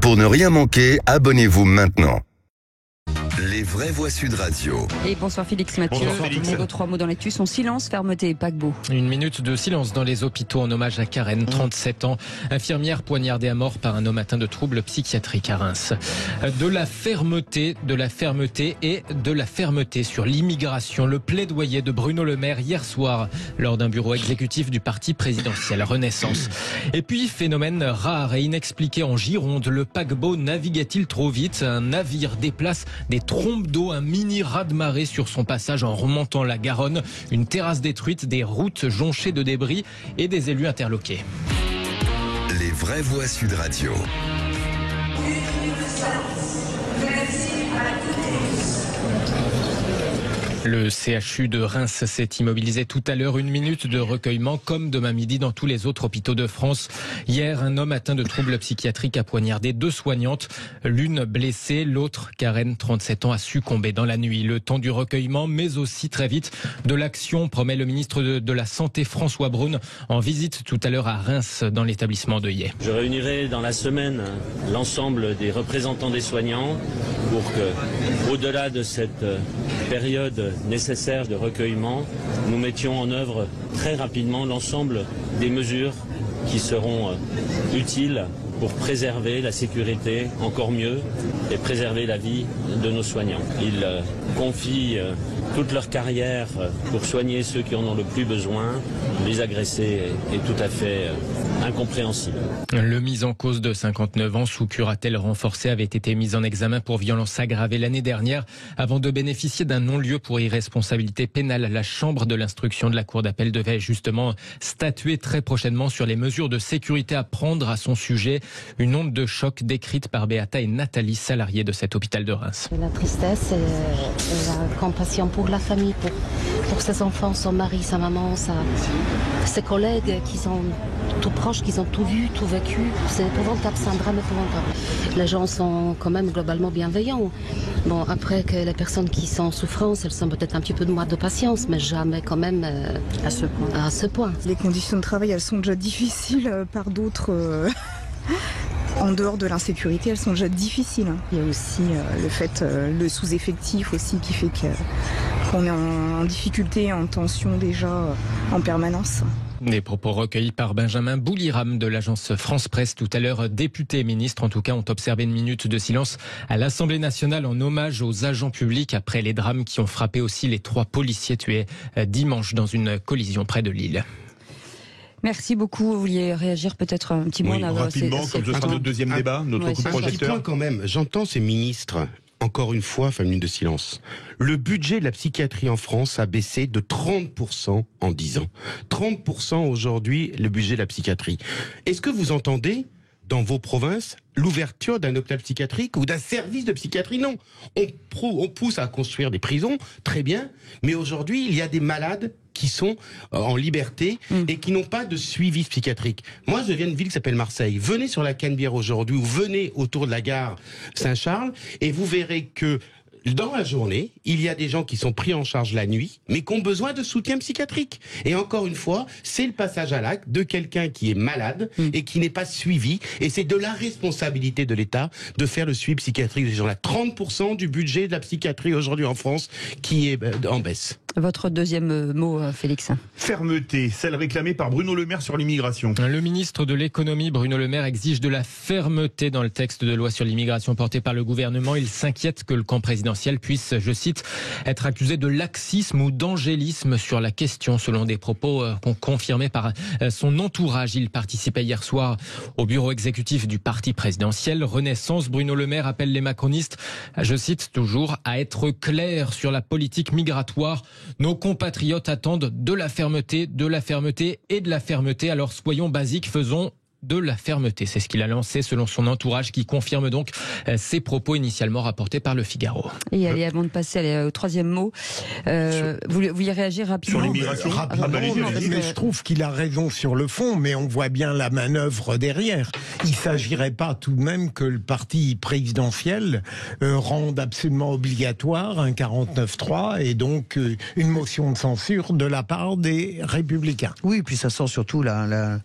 Pour ne rien manquer, abonnez-vous maintenant. Les vraies voix Sud Radio. Et bonsoir Félix Mathieu. Bonsoir Félix. Vos 3 mots dans l'actu sont silence, fermeté et paquebot. Une minute de silence dans les hôpitaux en hommage à Karen, 37 ans, infirmière poignardée à mort par un homme atteint de troubles psychiatriques à Reims. De la fermeté et de la fermeté sur l'immigration. Le plaidoyer de Bruno Le Maire hier soir lors d'un bureau exécutif du parti présidentiel Renaissance. Et puis, phénomène rare et inexpliqué en Gironde, le paquebot naviguait-il trop vite? Un navire déplace des trompes d'eau, un mini raz-de-marée sur son passage en remontant la Garonne, une terrasse détruite, des routes jonchées de débris et des élus interloqués. Les vraies voix Sud Radio. Le CHU de Reims s'est immobilisé tout à l'heure. Une minute de recueillement comme demain midi dans tous les autres hôpitaux de France. Hier, un homme atteint de troubles psychiatriques a poignardé 2 soignantes. L'une blessée, l'autre, Karen, 37 ans, a succombé dans la nuit. Le temps du recueillement, mais aussi très vite de l'action, promet le ministre de la Santé François Braun en visite tout à l'heure à Reims dans l'établissement de Yé. Je réunirai dans la semaine l'ensemble des représentants des soignants pour que, au-delà de cette période nécessaire de recueillement, nous mettions en œuvre très rapidement l'ensemble des mesures qui seront utiles pour préserver la sécurité encore mieux et préserver la vie de nos soignants. Ils confient toute leur carrière pour soigner ceux qui en ont le plus besoin. Les agresser est tout à fait incompréhensible. Le mis en cause de 59 ans sous curatelle renforcée avait été mis en examen pour violence aggravée l'année dernière avant de bénéficier d'un non-lieu pour irresponsabilité pénale. La chambre de l'instruction de la cour d'appel devait justement statuer très prochainement sur les mesures de sécurité à prendre à son sujet. Une onde de choc décrite par Béata et Nathalie, salariées de cet hôpital de Reims. La tristesse et la compassion pour la famille, pour ses enfants, son mari, sa maman, ses collègues qui sont tout proches, qui ont tout vu, tout vécu. C'est épouvantable, c'est un drame épouvantable. Les gens sont quand même globalement bienveillants. Bon, après que les personnes qui sont en souffrance, elles sont peut-être un petit peu de moins de patience, mais jamais quand même à ce point. Les conditions de travail, elles sont déjà difficiles par d'autres... En dehors de l'insécurité, elles sont déjà difficiles. Il y a aussi le fait, le sous-effectif aussi qui fait qu'on est en difficulté, en tension déjà en permanence. Des propos recueillis par Benjamin Bouliram de l'agence France Presse tout à l'heure. Députés et ministres, en tout cas, ont observé une minute de silence à l'Assemblée nationale en hommage aux agents publics après les drames qui ont frappé aussi les 3 policiers tués dimanche dans une collision près de Lille. Merci beaucoup. Vous vouliez réagir peut-être un petit mot? Oui, rapidement, comme ce sera notre deuxième débat, notre coup de projecteur. Un petit point quand même. J'entends ces ministres, encore une fois, faire une minute de silence. Le budget de la psychiatrie en France a baissé de 30% en 10 ans. 30% aujourd'hui, le budget de la psychiatrie. Est-ce que vous entendez dans vos provinces l'ouverture d'un hôpital psychiatrique ou d'un service de psychiatrie? Non. On pousse à construire des prisons, très bien, mais aujourd'hui, il y a des malades qui sont en liberté et qui n'ont pas de suivi psychiatrique. Moi, je viens d'une ville qui s'appelle Marseille. Venez sur la Canebière aujourd'hui ou venez autour de la gare Saint-Charles et vous verrez que dans la journée, il y a des gens qui sont pris en charge la nuit, mais qui ont besoin de soutien psychiatrique. Et encore une fois, c'est le passage à l'acte de quelqu'un qui est malade et qui n'est pas suivi. Et c'est de la responsabilité de l'État de faire le suivi psychiatrique de ces gens-là. 30% du budget de la psychiatrie aujourd'hui en France qui est en baisse. Votre deuxième mot, Félix. Fermeté, celle réclamée par Bruno Le Maire sur l'immigration. Le ministre de l'économie, Bruno Le Maire, exige de la fermeté dans le texte de loi sur l'immigration porté par le gouvernement. Il s'inquiète que le camp présidentiel puisse, je cite, être accusé de laxisme ou d'angélisme sur la question, selon des propos confirmés par son entourage. Il participait hier soir au bureau exécutif du parti présidentiel Renaissance. Bruno Le Maire appelle les macronistes, je cite toujours, à être clairs sur la politique migratoire. Nos compatriotes attendent de la fermeté et de la fermeté. Alors soyons basiques, faisons de la fermeté. C'est ce qu'il a lancé selon son entourage qui confirme donc ses propos initialement rapportés par Le Figaro. Et allez, avant de passer au troisième mot, vous vouliez réagir rapidement? Sur l'immigration mais je trouve qu'il a raison sur le fond, mais on voit bien la manœuvre derrière. Il ne s'agirait pas tout de même que le parti présidentiel rende absolument obligatoire un 49.3 et donc une motion de censure de la part des Républicains. Oui, puis ça sent surtout la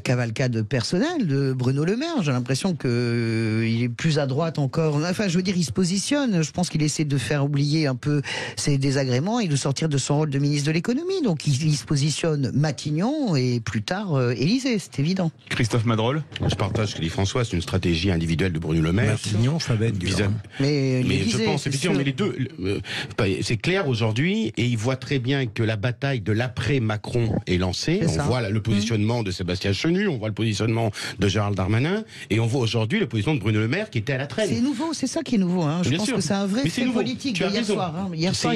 cavalcade personnelle de Bruno Le Maire. J'ai l'impression qu'il est plus à droite encore. Enfin, je veux dire, il se positionne. Je pense qu'il essaie de faire oublier un peu ses désagréments et de sortir de son rôle de ministre de l'économie. Donc, il se positionne Matignon et plus tard Élysée, c'est évident. Christophe Madrol. Je partage ce que dit François, c'est une stratégie individuelle de Bruno Le Maire. Matignon, ça va être dur. Mais je pense effectivement, mais les deux, c'est clair aujourd'hui, et il voit très bien que la bataille de l'après-Macron est lancée. On voit le positionnement de Sébastien Chenu, on voit le positionnement de Gérald Darmanin, et on voit aujourd'hui le positionnement de Bruno Le Maire qui était à la traîne. C'est nouveau, c'est ça qui est nouveau. Je pense que c'est un vrai fait politique de hier soir. Hier soir,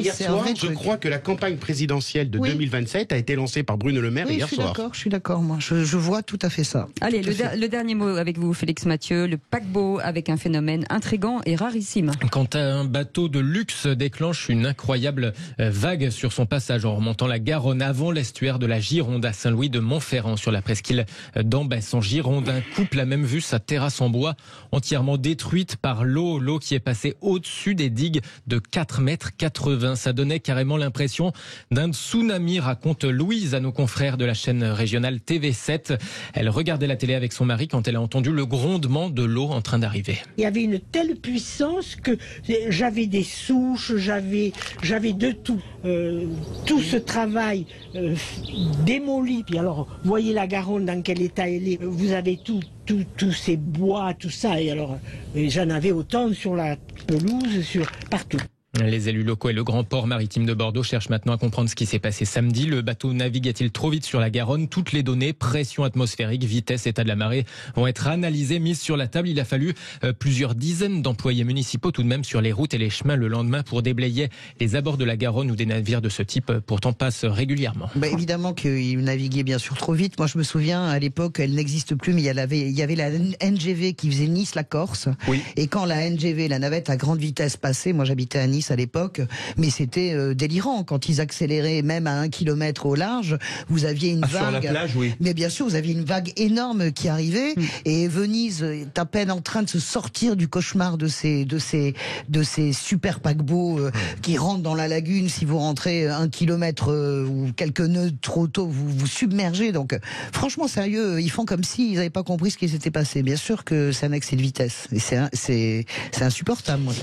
je crois que la campagne présidentielle de 2027 a été lancée par Bruno Le Maire hier soir. Je suis d'accord, moi. Je vois tout à fait ça. Allez, le dernier mot avec vous, Félix Mathieu. Le paquebot avec un phénomène intrigant et rarissime. Quand un bateau de luxe déclenche une incroyable vague sur son passage en remontant la Garonne avant l'estuaire de la Gironde à Saint-Louis de Montferrand sur la presqu'île d'Ambès en Gironde, un couple a même vu sa terrasse en bois entièrement détruite par l'eau qui est passée au-dessus des digues de 4,80 m. Ça donnait carrément l'impression d'un tsunami, raconte Louise à nos confrères de la chaîne régionale TV7. Elle regardait la télé avec son mari quand elle a entendu le grondement de l'eau en train d'arriver. Il y avait une telle puissance que j'avais des souches, j'avais de tout. Tout ce travail démoli. Puis alors, voyez la Garonne dans quel état elle est. Vous avez tous ces bois, tout ça. Et alors, j'en avais autant sur la pelouse, partout. Les élus locaux et le grand port maritime de Bordeaux cherchent maintenant à comprendre ce qui s'est passé samedi. Le bateau naviguait-il trop vite sur la Garonne? Toutes les données, pression atmosphérique, vitesse, état de la marée, vont être analysées, mises sur la table. Il a fallu plusieurs dizaines d'employés municipaux tout de même sur les routes et les chemins le lendemain pour déblayer les abords de la Garonne où des navires de ce type pourtant passent régulièrement. Évidemment qu'il naviguait bien sûr trop vite. Moi je me souviens à l'époque, elle n'existe plus, mais il y avait la NGV qui faisait Nice-la Corse. Oui. Et quand la NGV, la navette à grande vitesse passait, moi j'habitais à Nice à l'époque, mais c'était délirant. Quand ils accéléraient même à 1 km au large, vous aviez une vague. Sur la plage, oui. Mais bien sûr, vous aviez une vague énorme qui arrivait, et Venise est à peine en train de se sortir du cauchemar de ces super paquebots qui rentrent dans la lagune. Si vous rentrez 1 kilomètre ou quelques nœuds trop tôt, vous submergez. Donc, franchement, sérieux, ils font comme s'ils n'avaient pas compris ce qui s'était passé. Bien sûr que c'est un excès de vitesse. Et c'est insupportable, moi.